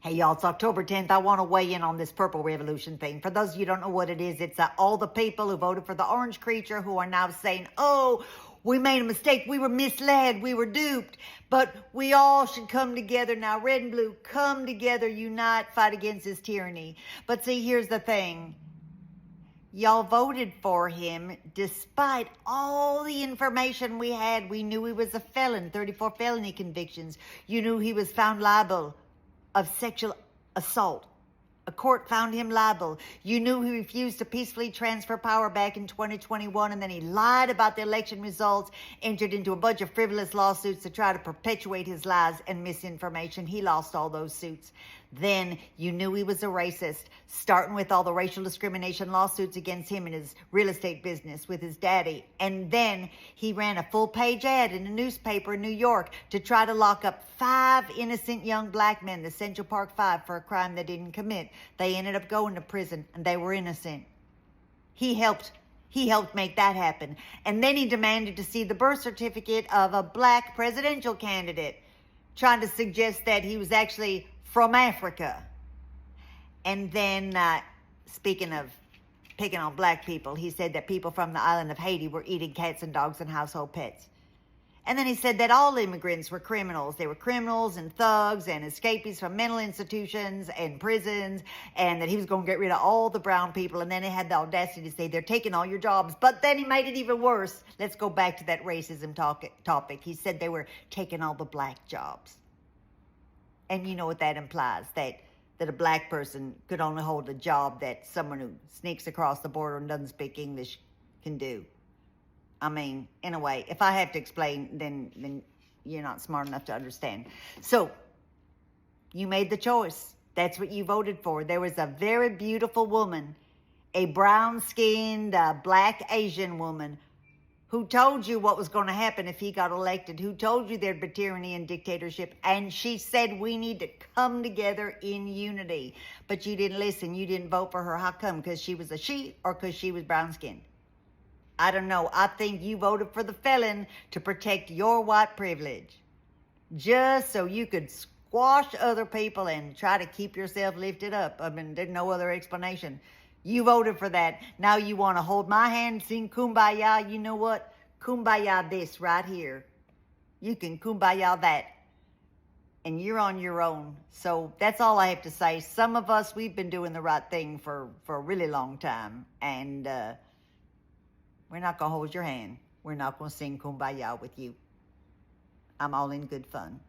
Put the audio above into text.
Hey y'all, it's October 10th. I want to weigh in on this purple revolution thing. For those of you who don't know what it is, it's all the people who voted for the orange creature who are now saying, oh, we made a mistake. We were misled. We were duped. But we all should come together now. Red and blue, come together, unite, fight against this tyranny. But see, here's the thing. Y'all voted for him despite all the information we had. We knew he was a felon, 34 felony convictions. You knew he was found liable of sexual assault. A court found him liable. You knew he refused to peacefully transfer power back in 2021, and then he lied about the election results, entered into a bunch of frivolous lawsuits to try to perpetuate his lies and misinformation. He lost all those suits. Then you knew he was a racist, starting with all the racial discrimination lawsuits against him in his real estate business with his daddy. And then he ran a full-page ad in a newspaper in New York to try to lock up 5 innocent young black men, the Central Park 5, for a crime they didn't commit. They ended up going to prison, and they were innocent. He helped make that happen. And then he demanded to see the birth certificate of a black presidential candidate, trying to suggest that he was actually from Africa. And then, speaking of picking on black people, he said that people from the island of Haiti were eating cats and dogs and household pets. And then he said that all immigrants were criminals. They were criminals and thugs and escapees from mental institutions and prisons, and that he was going to get rid of all the brown people. And then he had the audacity to say they're taking all your jobs. But then he made it even worse. Let's go back to that racism topic. He said they were taking all the black jobs. And you know what that implies, that a black person could only hold a job that someone who sneaks across the border and doesn't speak English can do. I mean, in a way, if I have to explain, then you're not smart enough to understand. So, you made the choice. That's what you voted for. There was a very beautiful woman, a brown-skinned, black Asian woman, who told you what was going to happen if he got elected, who told you there'd be tyranny and dictatorship, and she said we need to come together in unity. But you didn't listen. You didn't vote for her. How come? Because she was a she or because she was brown-skinned? I don't know. I think you voted for the felon to protect your white privilege, just so you could squash other people and try to keep yourself lifted up. I mean, there's no other explanation. You voted for that. Now you want to hold my hand, sing Kumbaya. You know what? Kumbaya this right here. You can Kumbaya that. And you're on your own. So that's all I have to say. Some of us, we've been doing the right thing for a really long time. And we're not going to hold your hand. We're not going to sing Kumbaya with you. I'm all in good fun.